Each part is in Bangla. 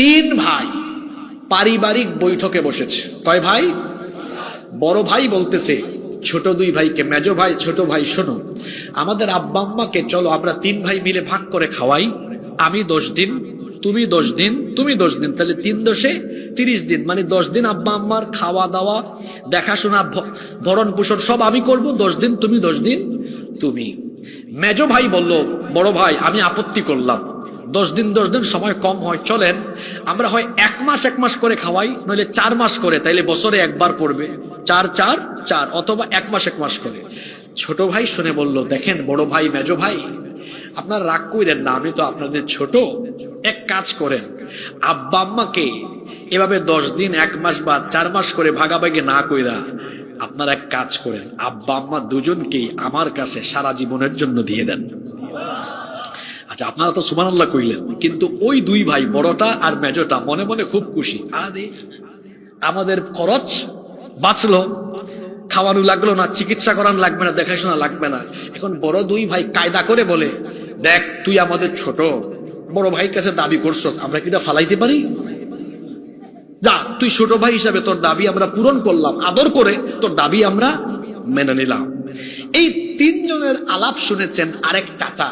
তিন ভাই পারিবারিক বৈঠকে বসেছে। কয় ভাই? বড় ভাই বলতেছে ছোট দুই ভাইকে, মেজো ভাই ছোট ভাই শোনো, আমাদের আব্বা আম্মাকে চলো আমরা তিন ভাই মিলে ভাগ করে খাওয়াই। আমি 10 দিন, তুমি 10 দিন, তুমি 10 দিন, তাহলে 3 দশে 30 দিন, মানে 10 দিন আব্বা আম্মার খাওয়া দাওয়া দেখাশোনা ভরণ পোষণ সব আমি করব, 10 দিন তুমি, 10 দিন তুমি। মেজো ভাই বলল বড় ভাই আমি আপত্তি করলাম, 10 দিন 10 দিন সময় কম হয়, চলেন আমরা হয় 1 মাস 1 মাস করে খাওয়াই, নইলে 4 মাস করে, তাইলে বছরে একবার পড়বে 4 4 4, অথবা 1 মাস 1 মাস করে। ছোট ভাই শুনে বলল দেখেন বড় ভাই মেজো ভাই আপনার রাগ কইরেন না, আমি তো আপনাদের ছোট, এক কাজ করেন আব্বা আম্মাকে এভাবে 10 দিন 1 মাস বা 4 মাস করে ভাগাভাগি না কইরা আপনারা এক কাজ করেন, আব্বা আম্মা দুজনকেই আমার কাছে সারা জীবনের জন্য দিয়ে দেন। আচ্ছা আপনারা তো সুবহানাল্লাহ কইলেন, কিন্তু ওই দুই ভাই বড়টা আর মেজোটা মনে মনে খুব খুশি, আরে আমাদের খরচ বাঁচলো, খাওয়ানো লাগলো না, চিকিৎসা করানো লাগবে না, দেখাশোনা লাগবে না। এখন বড় দুই ভাই কায়দা করে বলে দেখ তুই আমাদের ছোট, বড় ভাই কাছে দাবি করছস, আমরা কি এটা ফালাইতে পারি? যা তুই ছোট ভাই হিসাবে তোর দাবি আমরা পূরণ করলাম, আদর করে তোর দাবি আমরা মেনে নিলাম। এই তিনজনের আলাপ শুনেছেন আরেক চাচা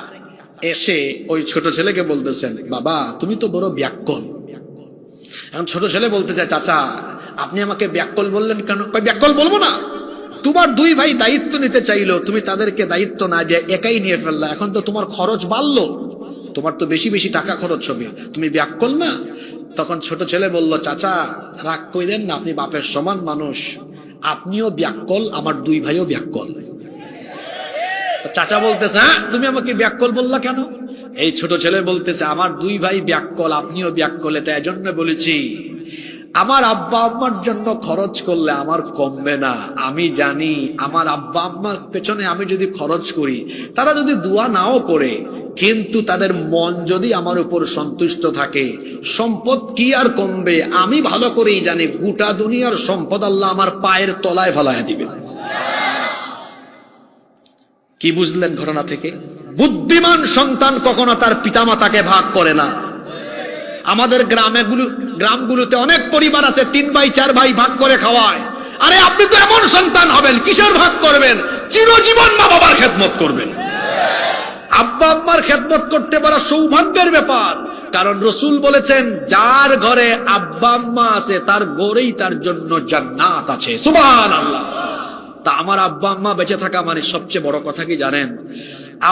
এসে ওই ছোট ছেলেকে বলতেছেন বাবা তুমি তো বড় ব্যাককল। এখন ছোট ছেলে বলতে চায় চাচা আপনি আমাকে ব্যাককল বললেন কেন? ব্যাককল বলবো না, তোমার দুই ভাই দায়িত্ব নিতে চাইলো, তুমি তাদেরকে দায়িত্ব না দিয়ে একাই নিয়ে ফেললা, এখন তো তোমার খরচ বাড়লো, তোমার তো বেশি বেশি টাকা খরচ হবে, তুমি ব্যাককল না? তখন ছোট ছেলে বলল চাচা রাগ কইরেন না, আপনি বাপের সমান মানুষ, আপনিও ব্যাককল, আমার দুই ভাইও ব্যাককল। চাচা বলতেছে হ্যাঁ তুমি আমাকে ব্যাককল বললা কেন? এই ছোট ছেলে বলতেছে আমার দুই ভাই ব্যাককল, আপনিও ব্যাককল, এটা এজন্য বলেছি আমার আব্বা আম্মার জন্য খরচ করলে আমার কমবে না, আমি জানি আমার আব্বা আম্মার পেছনে আমি যদি খরচ করি তারা যদি দোয়া নাও করে, কিন্তু তাদের মন যদি আমার উপর সন্তুষ্ট থাকে সম্পদ কি আর কমবে? আমি ভালো করেই জানি গোটা দুনিয়ার সম্পদ আল্লাহ আমার পায়ের তলায় ফেলায় দিবে। কি বুঝলেন ঘটনা থেকে? বুদ্ধিমান সন্তান কখনো তার পিতামাতাকে ভাগ করে না। আমাদের গ্রামগুলোতে অনেক পরিবার আছে 3 ভাই 4 ভাই ভাগ করে খাওয়ায়। আরে আপনি তো এমন সন্তান হবেন, কিসের ভাগ করবেন? চিরজীবন মা বাবার খেদমত করবেন। আব্বা আম্মার খেদমত করতে পারা সৌভাগ্যের ব্যাপার, কারণ রাসূল বলেছেন যার ঘরে আব্বা আম্মা আছে তার ঘরেই তার জন্য জান্নাত আছে। সুবহানাল্লাহ। তা আমার আব্বা আম্মা বেঁচে থাকা মানে সবচেয়ে বড় কথা কি জানেন?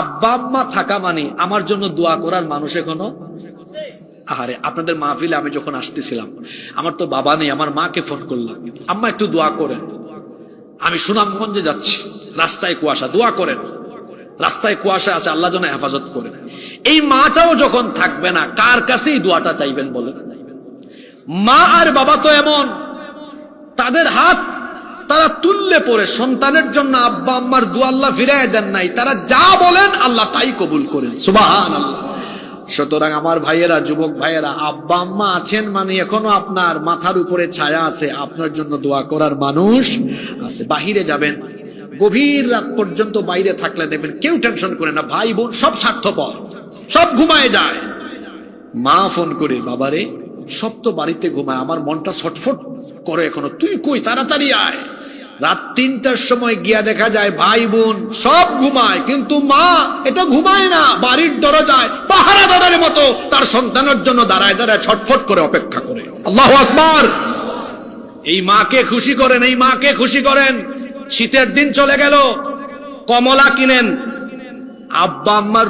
আব্বা আম্মা থাকা মানে আমার জন্য দোয়া করার মানুষ এখনো। আরে আপনাদের মাহফিলে আমি যখন আসতেছিলাম আমার তো বাবা নেই, আমার মাকে ফোন করলাম, আম্মা একটু দোয়া করেন, আমি সুনামগঞ্জে যাচ্ছি, রাস্তায় কুয়াশা, দোয়া করেন, রাস্তায় কুয়াশা আছে, আল্লাহ যেন হেফাজত করেন। এই মাটাও যখন থাকবে না কার কাছেই দোয়াটা চাইবেন বলেন? মা আর বাবা তো এমন, তাদের হাত তারা তুললে পরে সন্তানের জন্য আব্বা আম্মার দোয়া আল্লাহ ফিরায় দেন নাই, তারা যা বলেন আল্লাহ তাই কবুল করেন। সুবহানাল্লাহ। সুতরাং আমার ভাইয়েরা, যুবক ভাইয়েরা, আব্বা আম্মা আছেন মানে এখনো আপনার মাথার উপরে ছায়া আছে, আপনার জন্য দোয়া করার মানুষ আছে। বাহিরে যাবেন, গভীর রাত পর্যন্ত বাইরে থাকলে দেখবেন কেউ টেনশন করে না, ভাই বোন সব স্বার্থপর, সব ঘুমায় যায়। মা ফোন করে বাবারে সব তো বাড়িতে ঘুমায়, আমার মনটা ছটফট করে এখনো, তুই কই, তাড়াতাড়ি আয়। রাত 3টার সময় গিয়া দেখা যায় ভাই বোন সব ঘুমায়, কিন্তু মা এটা ঘুমায় না, বাড়ির দরজায় পাহারাদারের মতো তার সন্তানের জন্য দাঁড়ায় দাঁড়ায় ছটফট করে অপেক্ষা করে। আল্লাহু আকবার। এই মাকে খুশি করেন, এই মাকে খুশি করেন। শীতের দিন চলে গেল, কমলা কিনেন, আব্বা আম্মার